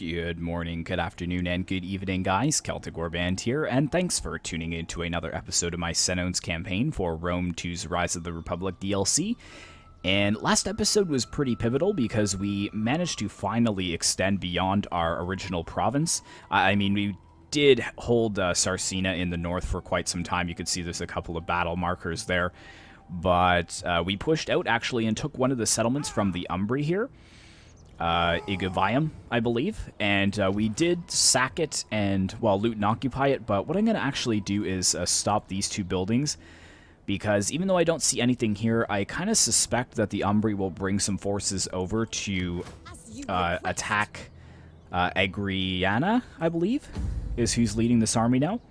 Good morning, good afternoon, and good evening, guys. Celtic Warband here, and thanks for tuning in to another episode of my Senones campaign for Rome 2's Rise of the Republic DLC. And last episode was pretty pivotal because we managed to finally extend beyond our original province. I mean, we did hold Sarcina in the north for quite some time. You could see there's a couple of battle markers there. But we pushed out, actually, and took one of the settlements from the Umbri here. Igavium, I believe, and we did sack it and, well, loot and occupy it, but what I'm going to actually do is stop these two buildings, because even though I don't see anything here, I kind of suspect that the Umbri will bring some forces over to attack Agriana, I believe, is who's leading this army now.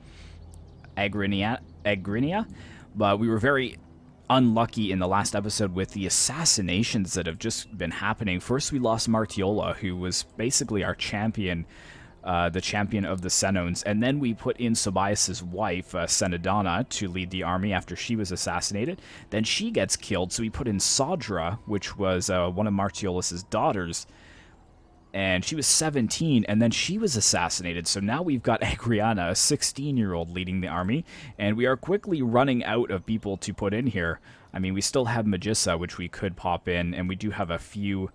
Agrinia, but we were very unlucky in the last episode with the assassinations that have just been happening. First, we lost Martiola, who was basically our champion, the champion of the Senones, and then we put in Sobias's wife, Senadana, to lead the army after she was assassinated. Then she gets killed, so we put in Sadra, which was one of Martiola's daughters, and she was 17, and then she was assassinated. So now we've got Agriana, a 16-year-old, leading the army, and we are quickly running out of people to put in here. I mean, we still have Magissa, which we could pop in, and we do have a few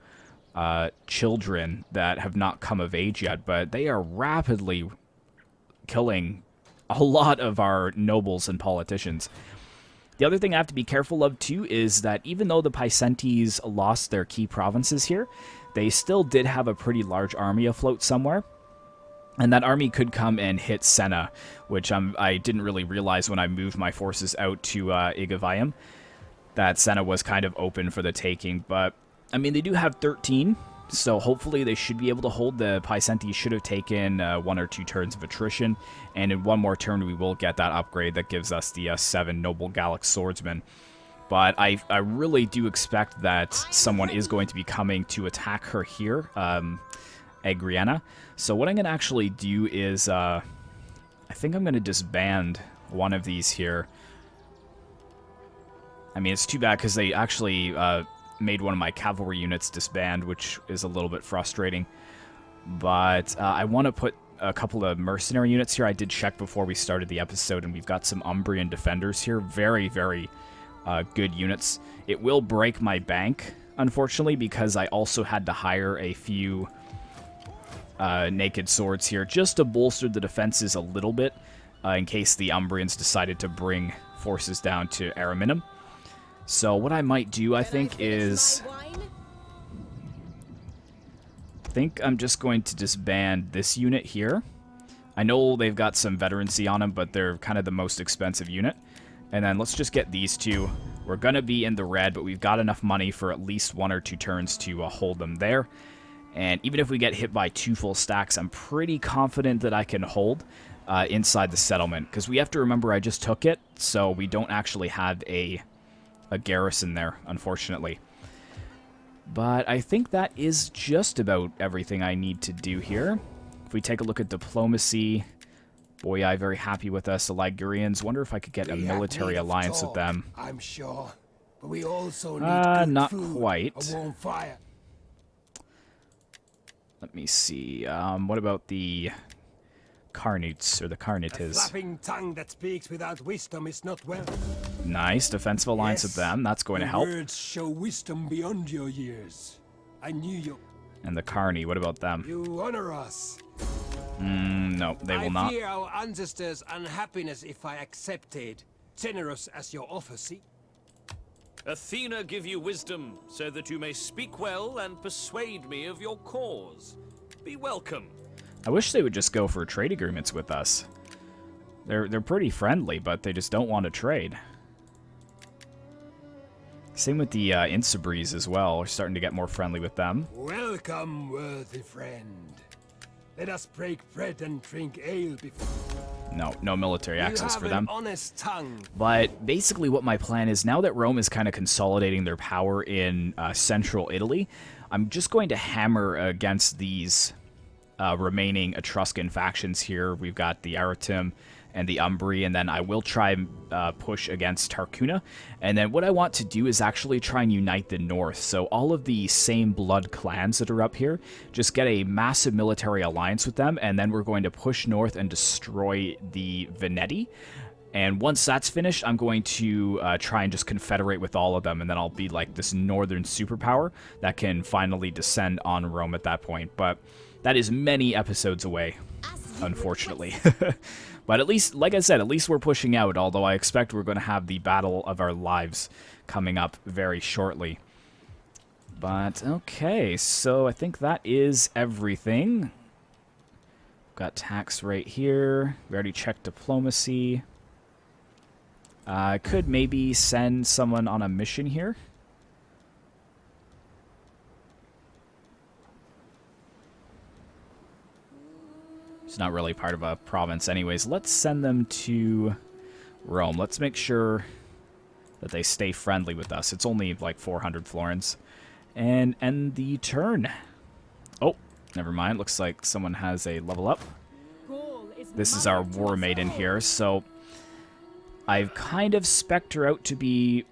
children that have not come of age yet, but they are rapidly killing a lot of our nobles and politicians. The other thing I have to be careful of, too, is that even though the Picentes lost their key provinces here, they still did have a pretty large army afloat somewhere. And that army could come and hit Senna, which I didn't really realize when I moved my forces out to Igavium, that Senna was kind of open for the taking. But, I mean, they do have 13, so hopefully they should be able to hold. The Picentes should have taken 1 or 2 turns of attrition, and in one more turn we will get that upgrade that gives us the 7 Noble Gallic Swordsmen. But I really do expect that someone is going to be coming to attack her here, Agriana. So what I'm going to actually do is, I think I'm going to disband one of these here. I mean, it's too bad because they actually made one of my cavalry units disband, which is a little bit frustrating. But I want to put a couple of mercenary units here. I did check before we started the episode, and we've got some Umbrian defenders here. Very, very good units. It will break my bank, unfortunately, because I also had to hire a few naked swords here just to bolster the defenses a little bit in case the Umbrians decided to bring forces down to Aritim. So what I might do, I think, is I'm just going to disband this unit here. I know they've got some veterancy on them, but they're kind of the most expensive unit. And then let's just get these two. We're going to be in the red, but we've got enough money for at least 1 or 2 turns to hold them there. And even if we get hit by 2 full stacks, I'm pretty confident that I can hold inside the settlement. Because we have to remember I just took it, so we don't actually have a garrison there, unfortunately. But I think that is just about everything I need to do here. If we take a look at diplomacy... Boyai very happy with us. The Ligurians, wonder if I could get a military alliance with them. I'm sure, but we also need not food, quite. a warm fire. Let me see. What about the Carnutes or the A Carnites? flapping tongue that speaks without wisdom is not well. Nice defensive alliance with them. That's going to help. Words show wisdom beyond your years. I knew you. And the Carni, what about them? You honor us. No, they will not. I fear our ancestors' unhappiness if I accepted. Generous as your offer, see? Athena give you wisdom, so that you may speak well and persuade me of your cause. Be welcome. I wish they would just go for trade agreements with us. They're pretty friendly, but they just don't want to trade. Same with the Insabries as well. We're starting to get more friendly with them. Welcome, worthy friend. Let us break bread and drink ale before. No military access for them. You have an honest tongue. But basically what my plan is, now that Rome is kind of consolidating their power in central Italy, I'm just going to hammer against these remaining Etruscan factions here. We've got the Aritim and the Umbri, and then I will try push against Tarcuna. And then what I want to do is actually try and unite the north. So all of the same blood clans that are up here, just get a massive military alliance with them, and then we're going to push north and destroy the Veneti. And once that's finished, I'm going to try and just confederate with all of them, and then I'll be like this northern superpower that can finally descend on Rome at that point. But that is many episodes away, unfortunately. But at least, like I said, at least we're pushing out, although I expect we're going to have the battle of our lives coming up very shortly. But, okay, so I think that is everything. Got tax right here. We already checked diplomacy. I could maybe send someone on a mission here. It's not really part of a province anyways. Let's send them to Rome. Let's make sure that they stay friendly with us. It's only like 400 florins. And end the turn. Oh, never mind. Looks like someone has a level up. This is our war maiden here, so I've kind of spec'd her out to be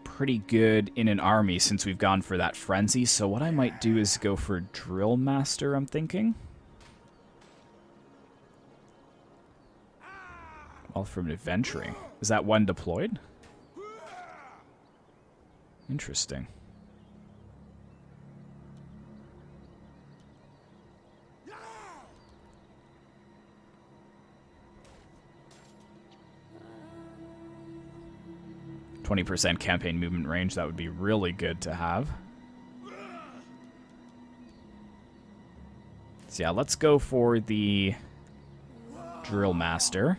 pretty good in an army since we've gone for that frenzy. So what I might do is go for Drill Master, I'm thinking. All from adventuring. Is that one deployed? Interesting. %, campaign movement range, that would be really good to have. So yeah, let's go for the Drill Master.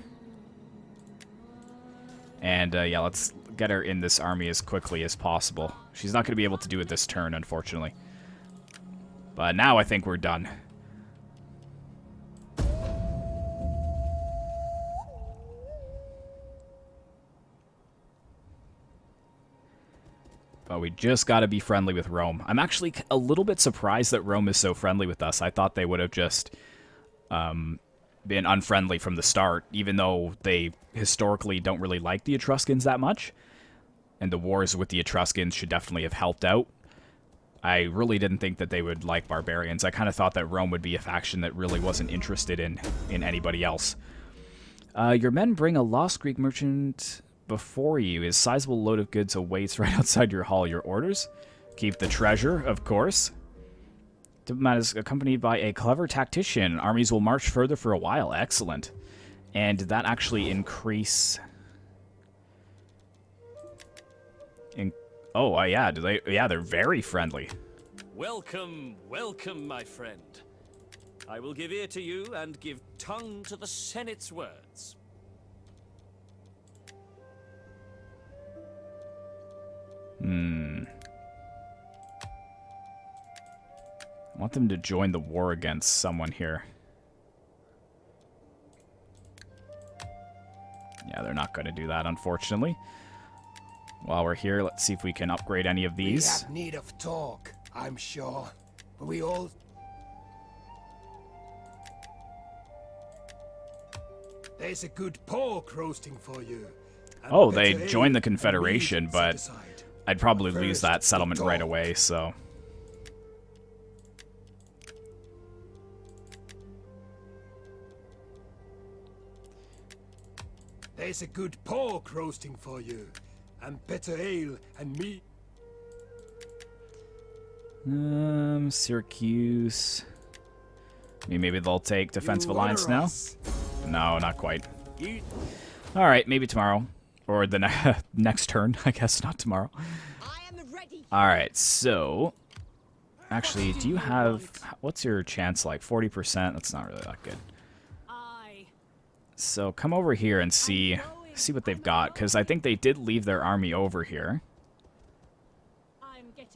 And yeah, let's get her in this army as quickly as possible. She's not going to be able to do it this turn, unfortunately. But now I think we're done. But we just got to be friendly with Rome. I'm actually a little bit surprised that Rome is so friendly with us. I thought they would have just been unfriendly from the start, even though they historically don't really like the Etruscans that much. And the wars with the Etruscans should definitely have helped out. I really didn't think that they would like barbarians. I kind of thought that Rome would be a faction that really wasn't interested in anybody else. Your men bring a lost Greek merchant before you. His sizable load of goods awaits right outside your hall. Your orders? Keep the treasure, of course. Diplomat is accompanied by a clever tactician. Armies will march further for a while. Excellent. And did that actually increase? Oh, yeah. Do they? Yeah, they're very friendly. Welcome, welcome, my friend. I will give ear to you and give tongue to the Senate's words. I want them to join the war against someone here. Yeah, they're not going to do that, unfortunately. While we're here, let's see if we can upgrade any of these. We have need of talk, I'm sure. But we all... There's a good pork roasting for you. And Oh, they better joined the ale and Confederation, meat but set aside. I'd probably First, lose that settlement talk. right away, so... There's a good pork roasting for you. And better ale and meat. Syracuse... I mean, maybe they'll take Defensive You Alliance honor now? us. No, not quite. You- Alright, maybe tomorrow. Or the next turn, I guess, not tomorrow. Alright, so... Actually, do you have... What's your chance like? 40%? That's not really that good. So come over here and see what they've got, because I think they did leave their army over here.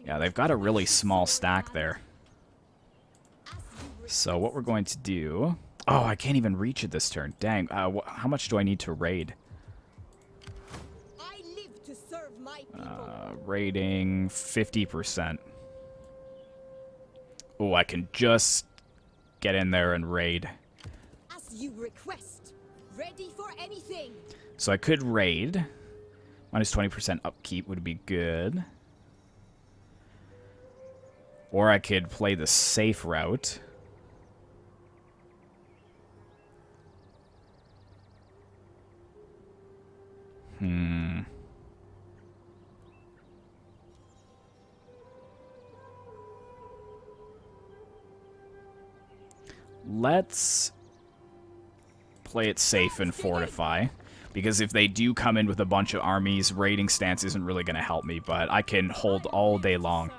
Yeah, they've got a really small stack there. So what we're going to do... Oh, I can't even reach it this turn. Dang, how much do I need to raid? Raiding 50%. Oh, I can just get in there and raid. As you request. Ready for anything. So I could raid. Minus 20% upkeep would be good. Or I could play the safe route. Let's play it safe and fortify. Because if they do come in with a bunch of armies, raiding stance isn't really going to help me. But I can hold all day long.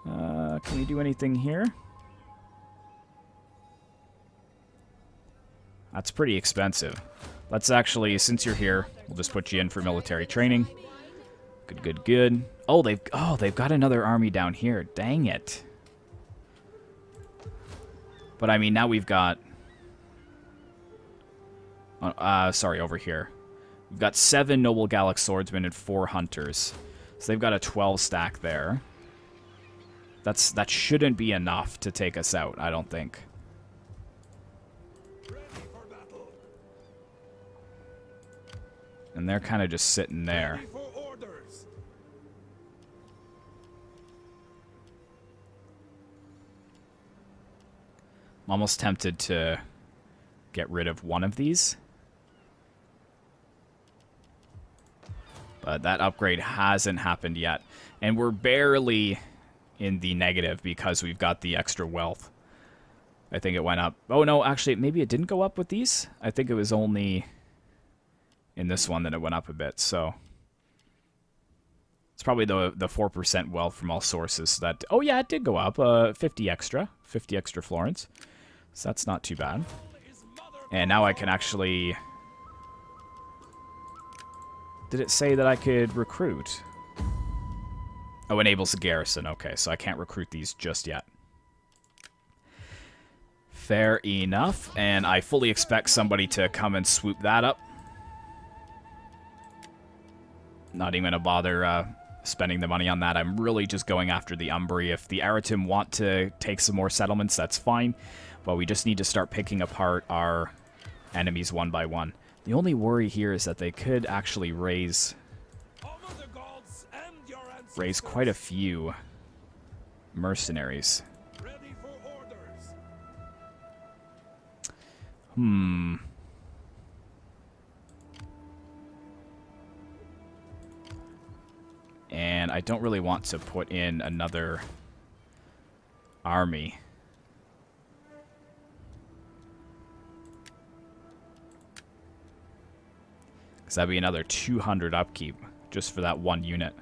Can we do anything here? That's pretty expensive. Let's actually, since you're here, we'll just put you in for military training. Good, good, good. Oh, they've got another army down here. Dang it. But I mean, now we've got... sorry, over here. We've got 7 Noble Gallic Swordsmen and 4 Hunters. So they've got a 12 stack there. That shouldn't be enough to take us out, I don't think. And they're kind of just sitting there. I'm almost tempted to get rid of one of these. But that upgrade hasn't happened yet. And we're barely in the negative because we've got the extra wealth. I think it went up. Oh, no, actually, maybe it didn't go up with these. I think it was only in this one that it went up a bit. So it's probably the 4% wealth from all sources that... Oh, yeah, it did go up. 50 extra florins. So that's not too bad. And now I can actually... Did it say that I could recruit? Oh, enables a garrison. Okay, so I can't recruit these just yet. Fair enough. And I fully expect somebody to come and swoop that up. Not even going to bother spending the money on that. I'm really just going after the Umbri. If the Aritim want to take some more settlements, that's fine. But we just need to start picking apart our enemies one by one. The only worry here is that they could actually raise quite a few mercenaries. And I don't really want to put in another army. Because that'd be another 200 upkeep just for that one unit.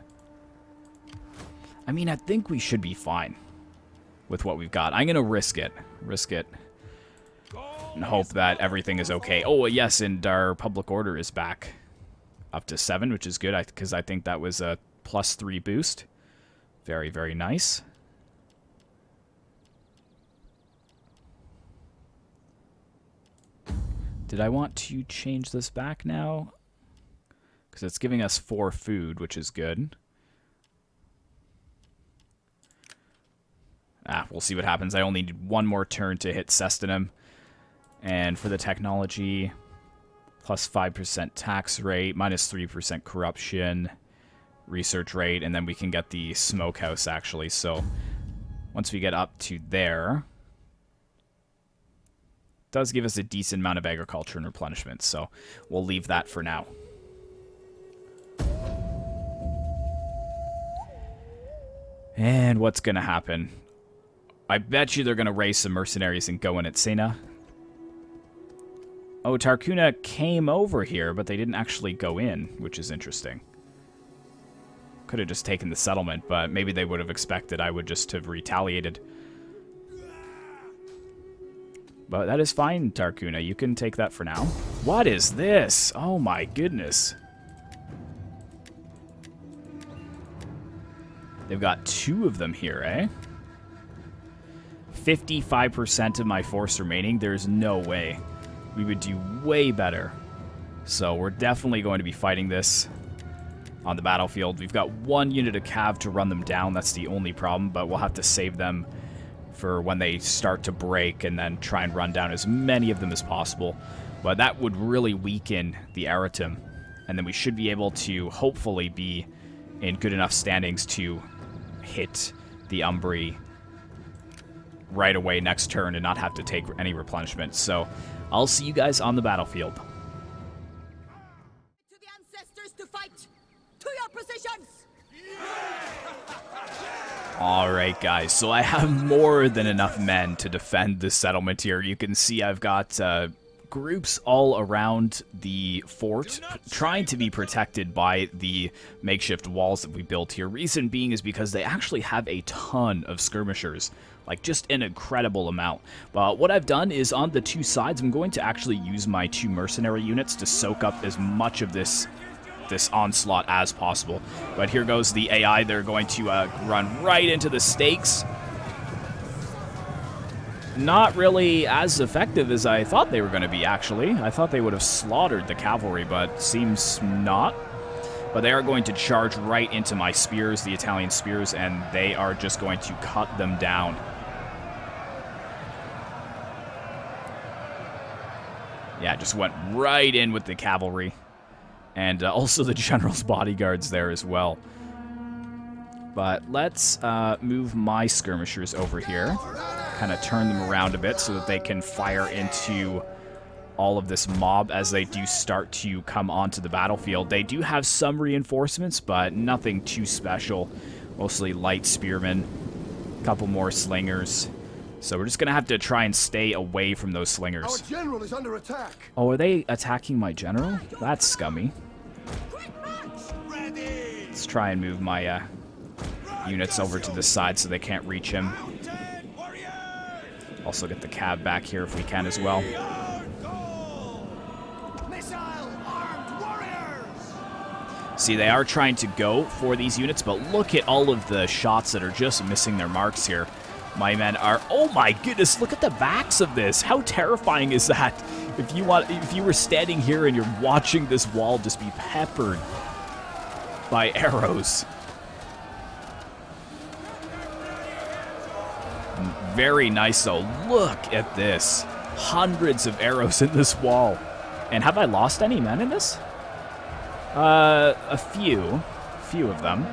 I mean, I think we should be fine with what we've got. I'm going to risk it. And hope that everything is okay. Oh, yes, and our public order is back up to 7, which is good, because I think that was a +3 boost. Very, very nice. Did I want to change this back now? Because it's giving us 4 food, which is good. We'll see what happens. I only need 1 more turn to hit Senones. And for the technology, +5% tax rate, -3% corruption, research rate, and then we can get the smokehouse, actually. So once we get up to there, it does give us a decent amount of agriculture and replenishment. So we'll leave that for now. And what's going to happen? I bet you they're going to raise some mercenaries and go in at Sena. Oh, Tarkuna came over here, but they didn't actually go in, which is interesting. Could have just taken the settlement, but maybe they would have expected I would just have retaliated. But that is fine, Tarkuna. You can take that for now. What is this? Oh my goodness. They've got 2 of them here, eh? 55% of my force remaining. There's no way. We would do way better. So we're definitely going to be fighting this on the battlefield. We've got 1 unit of cav to run them down. That's the only problem, but we'll have to save them for when they start to break, and then try and run down as many of them as possible. But that would really weaken the Aritim, and then we should be able to hopefully be in good enough standings to hit the Umbri right away next turn and not have to take any replenishment. So I'll see you guys on the battlefield. To the ancestors to fight! To your positions! Alright guys, so I have more than enough men to defend this settlement here. You can see I've got groups all around the fort trying to be protected by the makeshift walls that we built here. Reason being is because they actually have a ton of skirmishers, like just an incredible amount. But what I've done is on the two sides, I'm going to actually use my 2 mercenary units to soak up as much of this onslaught as possible. But here goes the AI. They're going to run right into the stakes. Not really as effective as I thought they were going to be, actually. I thought they would have slaughtered the cavalry, but seems not. But they are going to charge right into my spears, the Italian spears, and they are just going to cut them down. Yeah, just went right in with the cavalry. And also the general's bodyguards there as well. But let's move my skirmishers over here. Kind of turn them around a bit so that they can fire into all of this mob as they do start to come onto the battlefield. They do have some reinforcements, but nothing too special. Mostly light spearmen, a couple more slingers. So we're just going to have to try and stay away from those slingers. Our general is under attack. Oh, are they attacking my general? That's scummy. Let's try and move my units over to this side so they can't reach him. Also get the cab back here if we can as well. See, they are trying to go for these units, but look at all of the shots that are just missing their marks here. My men are... Oh my goodness, look at the backs of this. How terrifying is that? If you were standing here and you're watching this wall just be peppered by arrows. Very nice though. Look at this. Hundreds of arrows in this wall. And have I lost any men in this? A few. Few of them.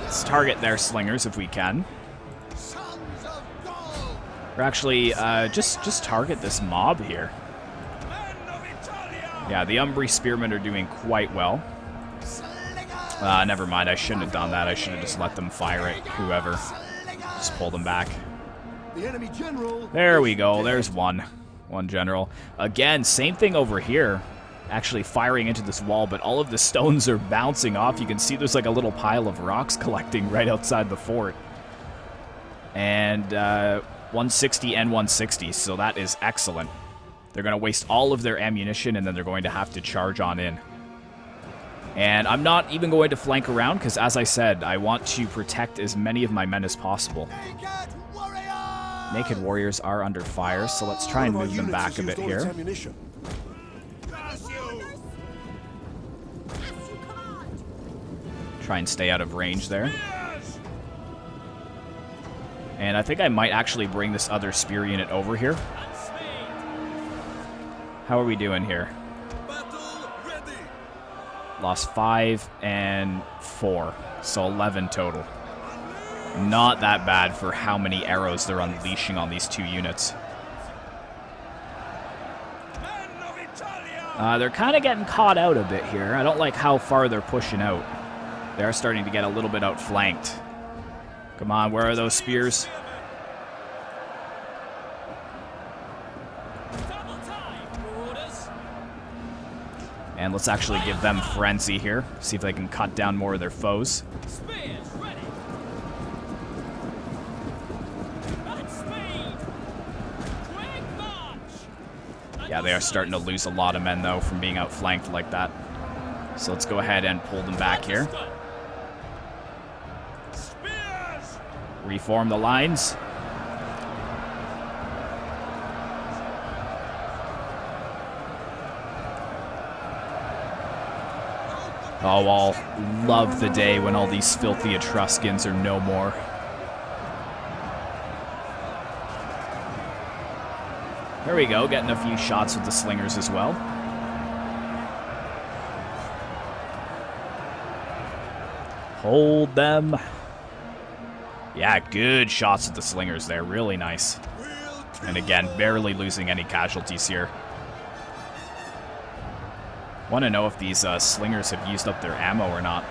Let's target their slingers if we can. Or actually, just target this mob here. Yeah, the Umbri spearmen are doing quite well. Never mind, I shouldn't have done that. I should have just let them fire at whoever. Just pull them back. The enemy general. There we go, there's one. One general. Again, same thing over here. Actually firing into this wall, but all of the stones are bouncing off. You can see there's like a little pile of rocks collecting right outside the fort. And 160 and 160, so that is excellent. They're going to waste all of their ammunition, and then they're going to have to charge on in. And I'm not even going to flank around, because as I said, I want to protect as many of my men as possible. Naked warriors are under fire, so let's try and move them back a bit here. Try and stay out of range there. And I think I might actually bring this other spear unit over here. How are we doing here? Lost 5 and 4, so 11 total. Not that bad for how many arrows they're unleashing on these 2 units. They're kind of getting caught out a bit here. I don't like how far they're pushing out. They're starting to get a little bit outflanked. Come on, where are those spears? And let's actually give them frenzy here. See if they can cut down more of their foes. Yeah, they are starting to lose a lot of men, though, from being outflanked like that. So let's go ahead and pull them back here. Reform the lines. Oh, I'll love the day when all these filthy Etruscans are no more. There we go, getting a few shots with the slingers as well. Hold them. Yeah, good shots with the slingers there, really nice. And again, barely losing any casualties here. Want to know if these slingers have used up their ammo or not.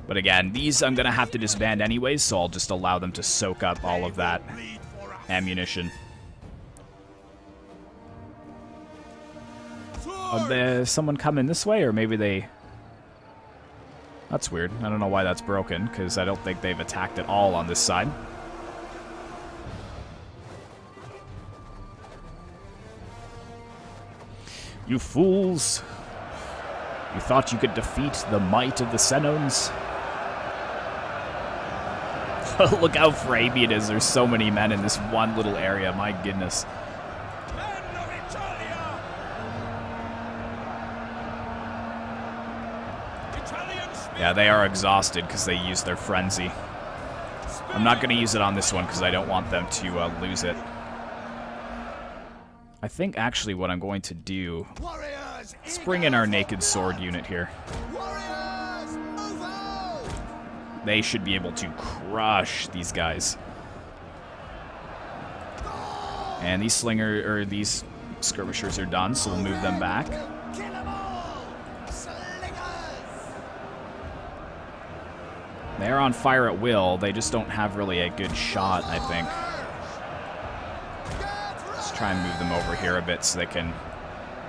But again, these I'm going to have to disband anyways, so I'll just allow them to soak up all of that ammunition. There's someone coming this way, or maybe they... That's weird. I don't know why that's broken, because I don't think they've attacked at all on this side. You fools! You thought you could defeat the might of the Senones? Look how framey it is. There's so many men in this one little area. My goodness. Yeah, they are exhausted because they used their frenzy. I'm not going to use it on this one because I don't want them to lose it. I think actually what I'm going to do is bring in our naked sword unit here. They should be able to crush these guys. And these these skirmishers are done, so we'll move them back. They're on fire at will. They just don't have really a good shot, I think. Let's try and move them over here a bit so they can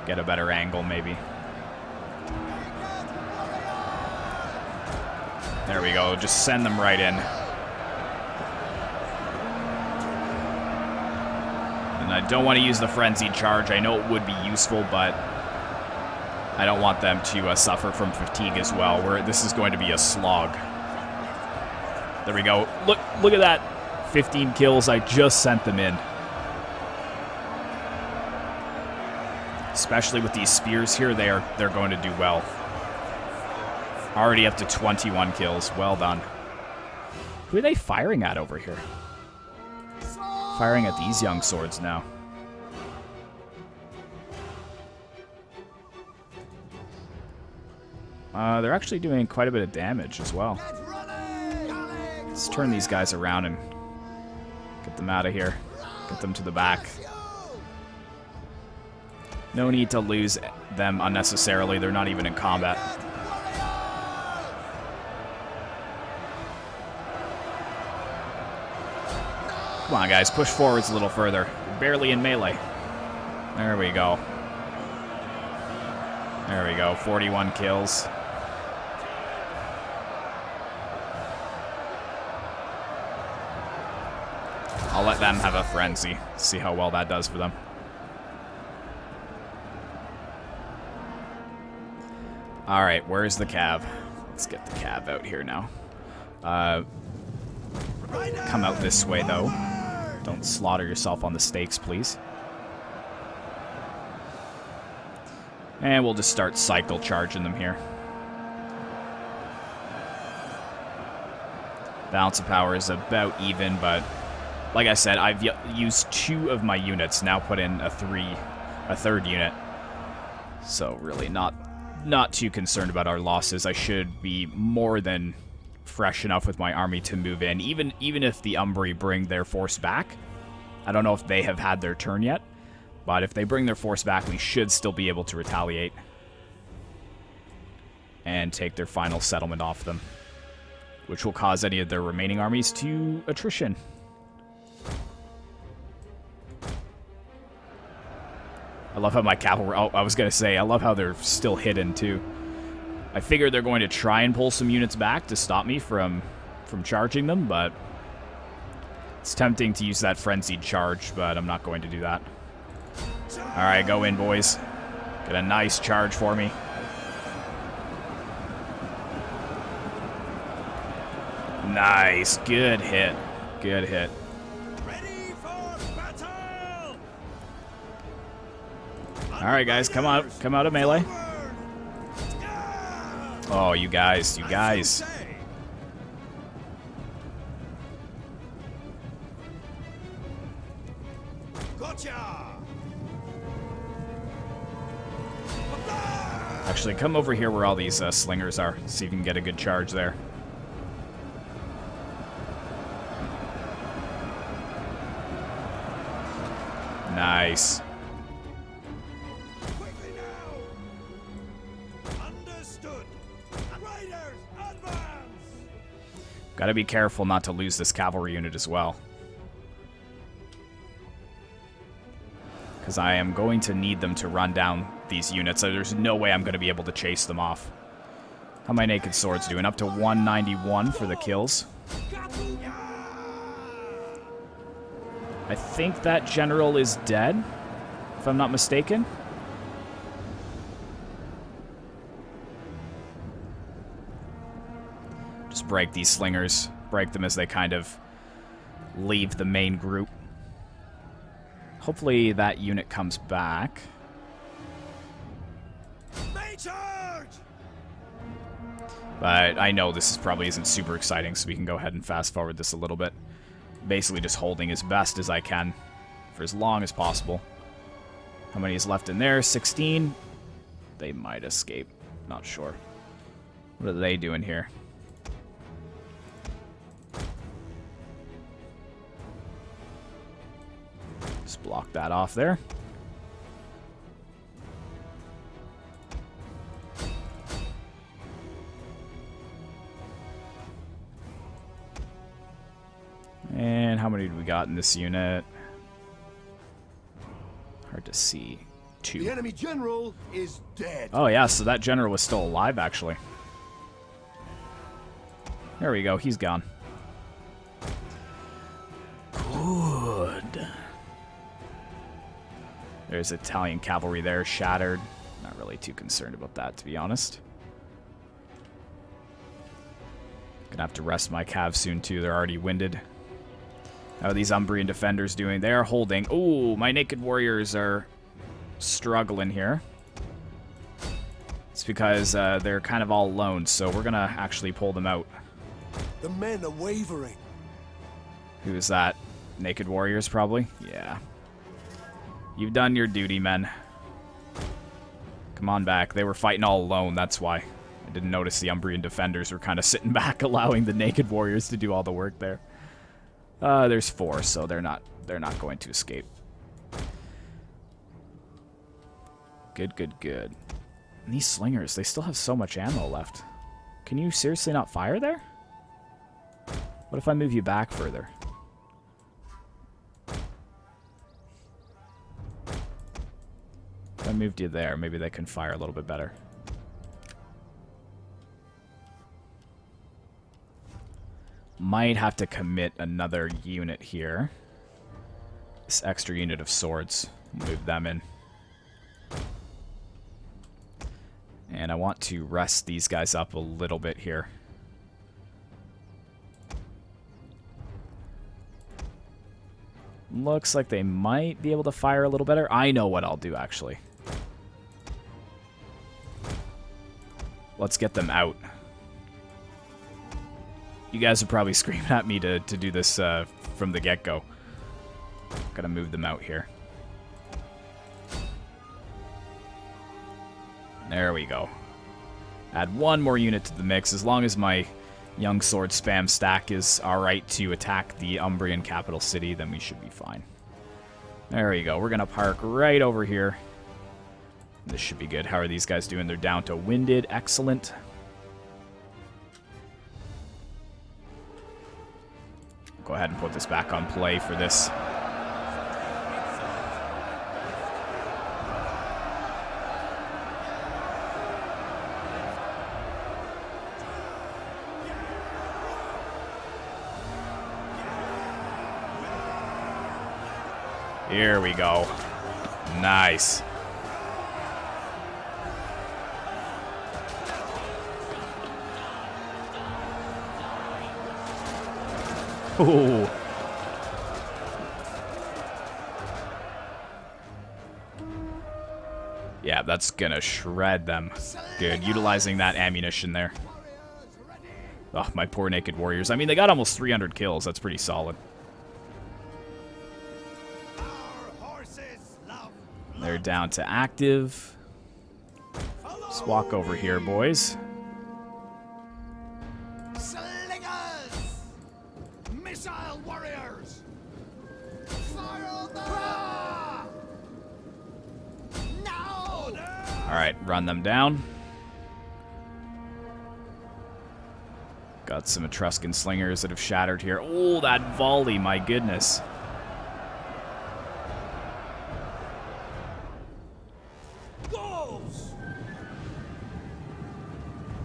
get a better angle, maybe. There we go. Just send them right in. And I don't want to use the frenzied charge. I know it would be useful, but I don't want them to suffer from fatigue as well. This is going to be a slog. There we go. Look at that. 15 kills. I just sent them in. Especially with these spears here, they're going to do well. Already up to 21 kills. Well done. Who are they firing at over here? Firing at these young swords now. They're actually doing quite a bit of damage as well. Let's turn these guys around and get them out of here. Get them to the back. No need to lose them unnecessarily. They're not even in combat. Come on, guys. Push forwards a little further. You're barely in melee. There we go. There we go. 41 kills. I'll let them have a frenzy. See how well that does for them. Alright, where's the cav? Let's get the cav out here now. Come out this way, though. Don't slaughter yourself on the stakes, please. And we'll just start cycle charging them here. Balance of power is about even, but like I said, I've used 2 of my units, now put in a third unit. So really not too concerned about our losses. I should be more than fresh enough with my army to move in, even if the Umbri bring their force back. I don't know if they have had their turn yet, but if they bring their force back, we should still be able to retaliate and take their final settlement off them, which will cause any of their remaining armies to attrition. I love how my cavalry... Oh, I was going to say, I love how they're still hidden, too. I figured they're going to try and pull some units back to stop me from charging them, but it's tempting to use that frenzied charge, but I'm not going to do that. All right, go in, boys. Get a nice charge for me. Nice. Good hit. Good hit. Ready for battle! Alright, guys, come out. Come out of melee. Oh, you guys. You guys. Actually, come over here where all these slingers are. See if you can get a good charge there. Nice. Quickly now. Understood. Raiders, advance. Gotta be careful not to lose this cavalry unit as well. Because I am going to need them to run down these units. So there's no way I'm going to be able to chase them off. How my naked swords doing? Up to 191 for the kills. I think that general is dead, if I'm not mistaken. Just break these slingers. Break them as they kind of leave the main group. Hopefully that unit comes back. But I know this probably isn't super exciting, so we can go ahead and fast forward this a little bit. Basically just holding as best as I can for as long as possible. How many is left in there? 16. They might escape. Not sure. What are they doing here? Just block that off there. And how many do we got in this unit? Hard to see. 2. The enemy general is dead. Oh yeah, so that general was still alive actually. There we go, he's gone. Good. There's Italian cavalry there, shattered. Not really too concerned about that, to be honest. Gonna have to rest my calves soon too, they're already winded. How are these Umbrian defenders doing? They are holding. Ooh, my naked warriors are struggling here. It's because they're kind of all alone, so we're gonna actually pull them out. The men are wavering. Who is that? Naked warriors, probably? Yeah. You've done your duty, men. Come on back. They were fighting all alone, that's why. I didn't notice the Umbrian defenders were kind of sitting back, allowing the naked warriors to do all the work there. There's 4, so they're not going to escape. Good, good, good. And these slingers, they still have so much ammo left. Can you seriously not fire there? What if I move you back further? If I moved you there, maybe they can fire a little bit better. Might have to commit another unit here. This extra unit of swords. Move them in. And I want to rest these guys up a little bit here. Looks like they might be able to fire a little better. I know what I'll do, actually. Let's get them out. You guys are probably screaming at me to do this from the get-go. Gotta move them out here. There we go. Add 1 more unit to the mix. As long as my young sword spam stack is alright to attack the Umbrian capital city, then we should be fine. There we go. We're gonna park right over here. This should be good. How are these guys doing? They're down to winded. Excellent. Go ahead and put this back on play for this. Here we go. Nice. Ooh. Yeah, that's gonna shred them. Good, utilizing that ammunition there. Oh, my poor naked warriors. I mean, they got almost 300 kills. That's pretty solid. They're down to active. Let's walk over here, boys. Slingers! Missile warriors! Fire on them! Now! Alright, run them down. Got some Etruscan slingers that have shattered here. Oh, that volley, my goodness.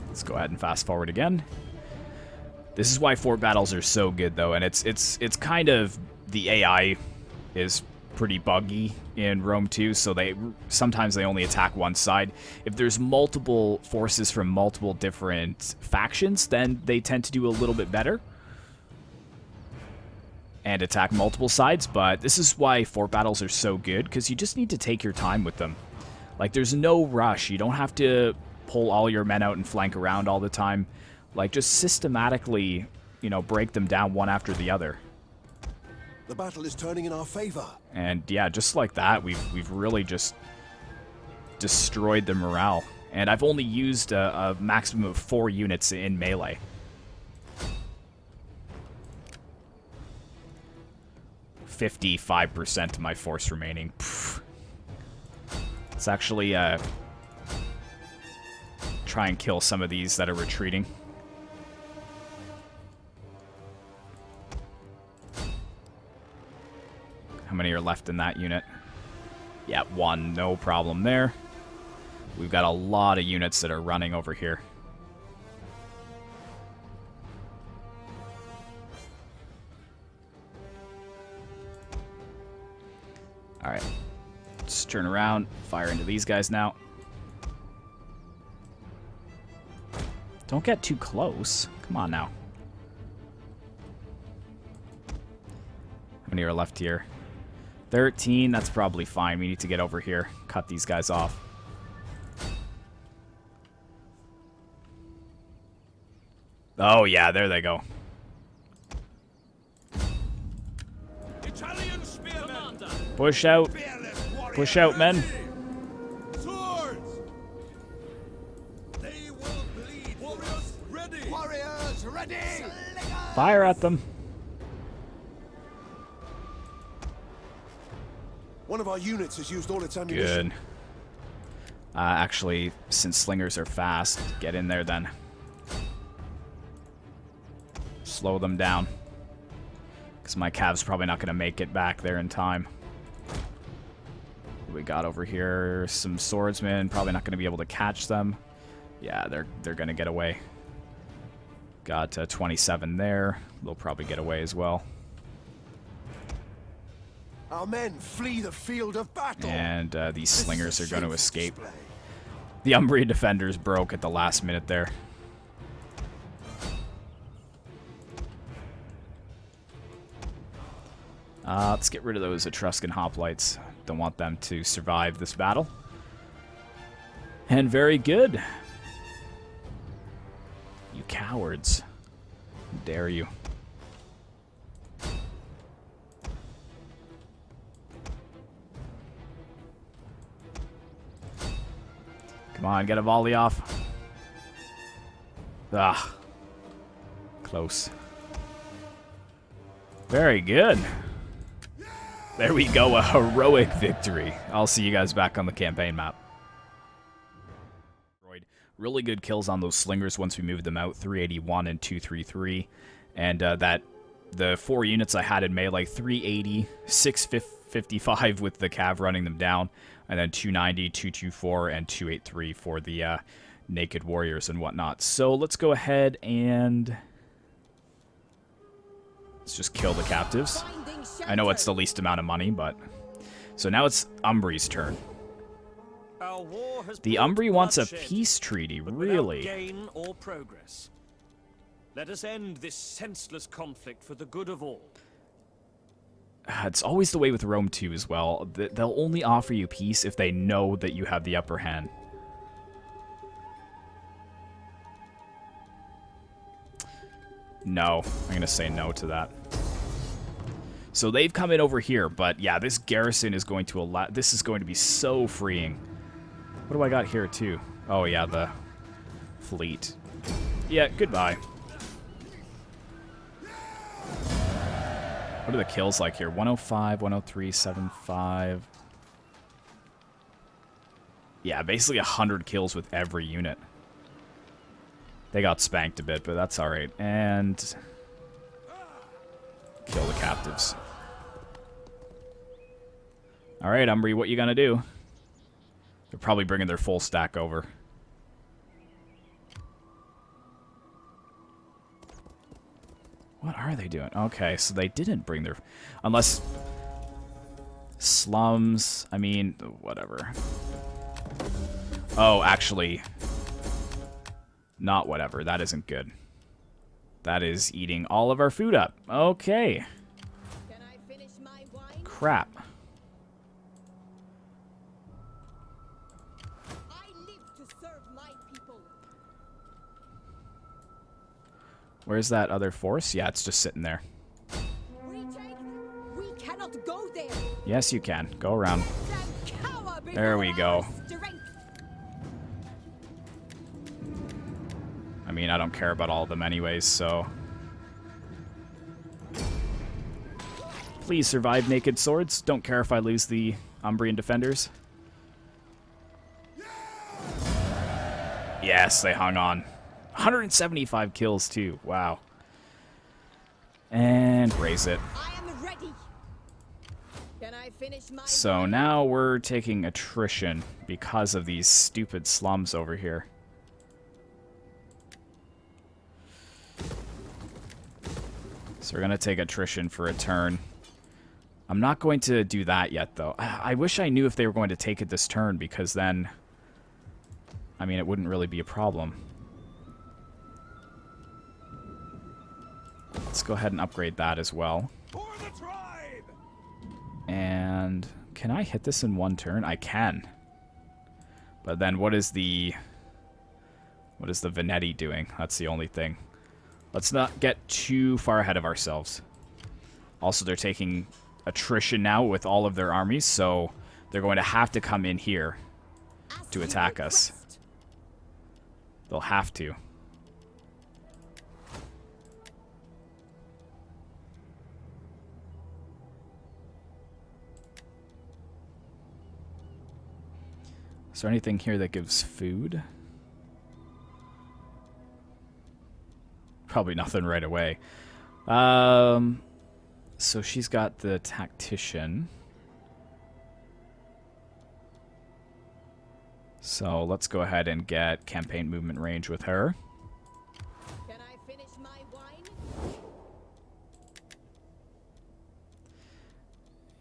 Let's go ahead and fast forward again. This is why fort battles are so good, though, and it's kind of, the AI is pretty buggy in Rome 2, so sometimes they only attack one side. If there's multiple forces from multiple different factions, then they tend to do a little bit better and attack multiple sides, but this is why fort battles are so good, because you just need to take your time with them. Like, there's no rush. You don't have to pull all your men out and flank around all the time. Like, just systematically, you know, break them down one after the other. The battle is turning in our favor. And yeah, just like that, we've really just destroyed the morale. And I've only used a maximum of 4 units in melee. %55% of my force remaining. Pfft. Let's actually try and kill some of these that are retreating. How many are left in that unit? Yeah, 1. No problem there. We've got a lot of units that are running over here. Alright. Let's turn around, fire into these guys now. Don't get too close. Come on now. How many are left here? 13, that's probably fine. We need to get over here. Cut these guys off. Oh yeah, there they go. Italian spearmen. Push out. Push out, men. Swords! They will bleed. Warriors ready! Warriors ready! Fire at them. One of our units has used all its ammunition. Good. Actually, since slingers are fast, get in there then. Slow them down. Because my cav's probably not going to make it back there in time. What we got over here? Some swordsmen. Probably not going to be able to catch them. Yeah, they're going to get away. Got 27 there. They'll probably get away as well. Our men flee the field of battle. And these slingers are going to escape. The Umbrian defenders broke at the last minute there. Let's get rid of those Etruscan hoplites. Don't want them to survive this battle. And very good. You cowards. How dare you. Come on, get a volley off. Ah. Close. Very good. There we go, a heroic victory. I'll see you guys back on the campaign map. Really good kills on those slingers once we moved them out, 381 and 233. And the 4 units I had in melee, 380, 655 with the cav running them down, and then 290, 224, and 283 for the naked warriors and whatnot. So let's go ahead and let's just kill the captives. I know it's the least amount of money, but... So now it's Umbri's turn. The Umbri wants a peace treaty, really. Gain or progress. Let us end this senseless conflict for the good of all. it's always the way with Rome too as well. They'll only offer you peace if they know that you have the upper hand. No, I'm going to say no to that. So they've come in over here, but yeah, this garrison is going to allow... This is going to be so freeing. What do I got here too? Oh yeah, the fleet. Yeah, goodbye. What are the kills like here? 105, 103, 75. Yeah, basically 100 kills with every unit. They got spanked a bit, but that's alright. And kill the captives. Alright, Umbri, what you gonna do? They're probably bringing their full stack over. What are they doing? Okay, so they didn't bring their... Unless... Slums... I mean, whatever. Oh, actually... Not whatever. That isn't good. That is eating all of our food up. Okay. Can I finish my wine? Crap. I live to serve my people. Where's that other force? Yeah, it's just sitting there. Retake? We cannot go there. Yes, you can. Go around. Then cower before There we go. our strength. I mean, I don't care about all of them anyways, so... Please survive, Naked Swords. Don't care if I lose the Umbrian defenders. Yes, they hung on. 175 kills, too. Wow. And raise it. I am ready. Can I finish my So wine? now we're taking attrition because of these stupid slums over here. So we're going to take attrition for a turn. I'm not going to do that yet, though. I wish I knew if they were going to take it this turn, because then... I mean, it wouldn't really be a problem. Let's go ahead and upgrade that as well. For the tribe! And... Can I hit this in one turn? I can. But then what is the... What is the Venetti doing? That's the only thing. Let's not get too far ahead of ourselves. Also, they're taking attrition now with all of their armies, so they're going to have to come in here As to you attack us. request. They'll have to. Is there anything here that gives food? Probably nothing right away. So she's got the tactician. So let's go ahead and get campaign movement range with her. Can I finish my wine?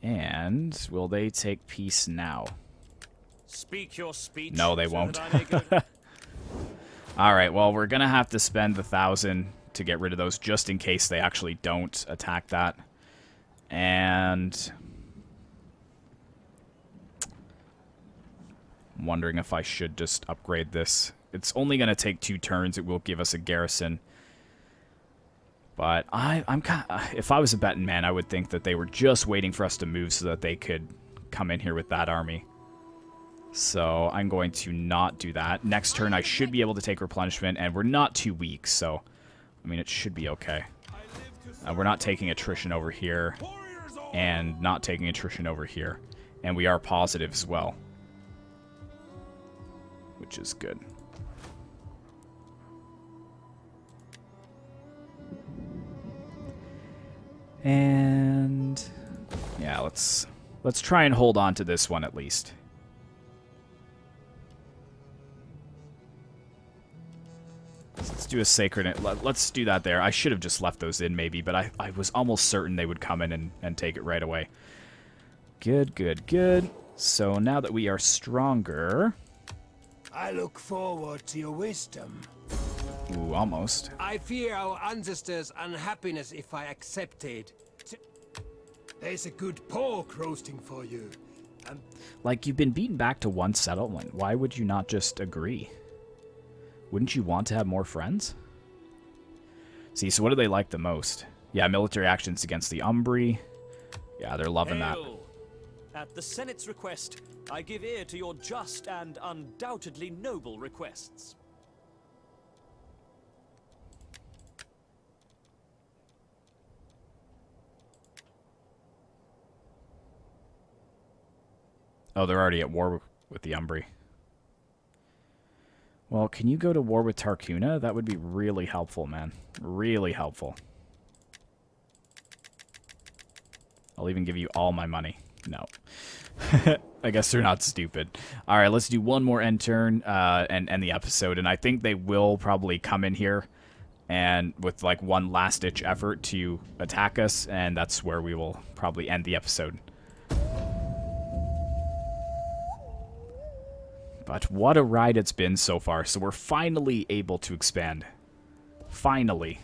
And will they take peace now? Speak your speech. No, they so won't. that I may go- Alright, well, we're going to have to spend the 1,000 to get rid of those, just in case they actually don't attack that. And... I'm wondering if I should just upgrade this. It's only going to take 2 turns. It will give us a garrison. But I'm kind of, if I was a betting man, I would think that they were just waiting for us to move so that they could come in here with that army. So I'm going to not do that. Next turn, I should be able to take replenishment, and we're not too weak, so I mean, it should be okay. We're not taking attrition over here, and not taking attrition over here, and we are positive as well, which is good. And yeah, let's try and hold on to this one at least. Let's do a sacred. Let's do that there. I should have just left those in maybe, but I was almost certain they would come in and take it right away. Good, good, good. So now that we are stronger... I look forward to your wisdom. Ooh, almost. I fear our ancestors' unhappiness if I accepted. There's a good pork roasting for you. And Like, you've been beaten back to one settlement. Why would you not just agree? Wouldn't you want to have more friends? See, so what do they like the most? Yeah, military actions against the Umbri. Yeah, they're loving that. Hail! At the Senate's request, I give ear to your just and undoubtedly noble requests. Oh, they're already at war with the Umbri. Well, can you go to war with Tarcuna? That would be really helpful, man. Really helpful. I'll even give you all my money. No. I guess they're not stupid. All right, let's do one more end turn and end the episode. And I think they will probably come in here and with like one last-ditch effort to attack us. And that's where we will probably end the episode. But what a ride it's been so far. So we're finally able to expand. Finally.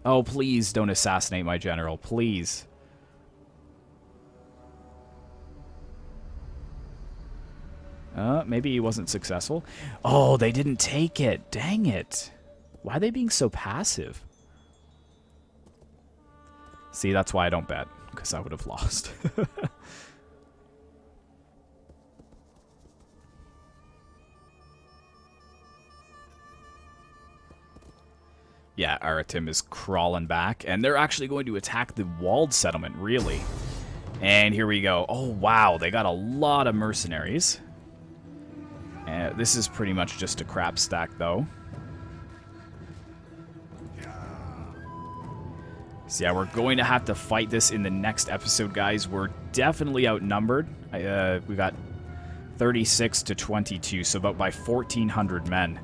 Oh, please don't assassinate my general. Please. Maybe he wasn't successful. Oh, they didn't take it. Dang it. Why are they being so passive? See, that's why I don't bet. Because I would have lost. Yeah, Aritim is crawling back. And they're actually going to attack the walled settlement, really. And here we go. Oh, wow. They got a lot of mercenaries. This is pretty much just a crap stack, though. So yeah, we're going to have to fight this in the next episode, guys. We're definitely outnumbered. We got 36 to 22, so about by 1,400 men.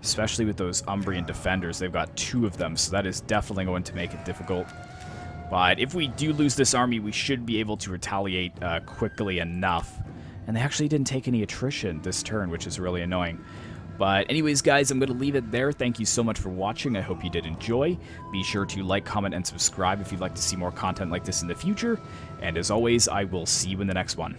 Especially with those Umbrian defenders. They've got 2 of them, so that is definitely going to make it difficult. But if we do lose this army, we should be able to retaliate quickly enough. And they actually didn't take any attrition this turn, which is really annoying. But anyways, guys, I'm going to leave it there. Thank you so much for watching. I hope you did enjoy. Be sure to like, comment, and subscribe if you'd like to see more content like this in the future. And as always, I will see you in the next one.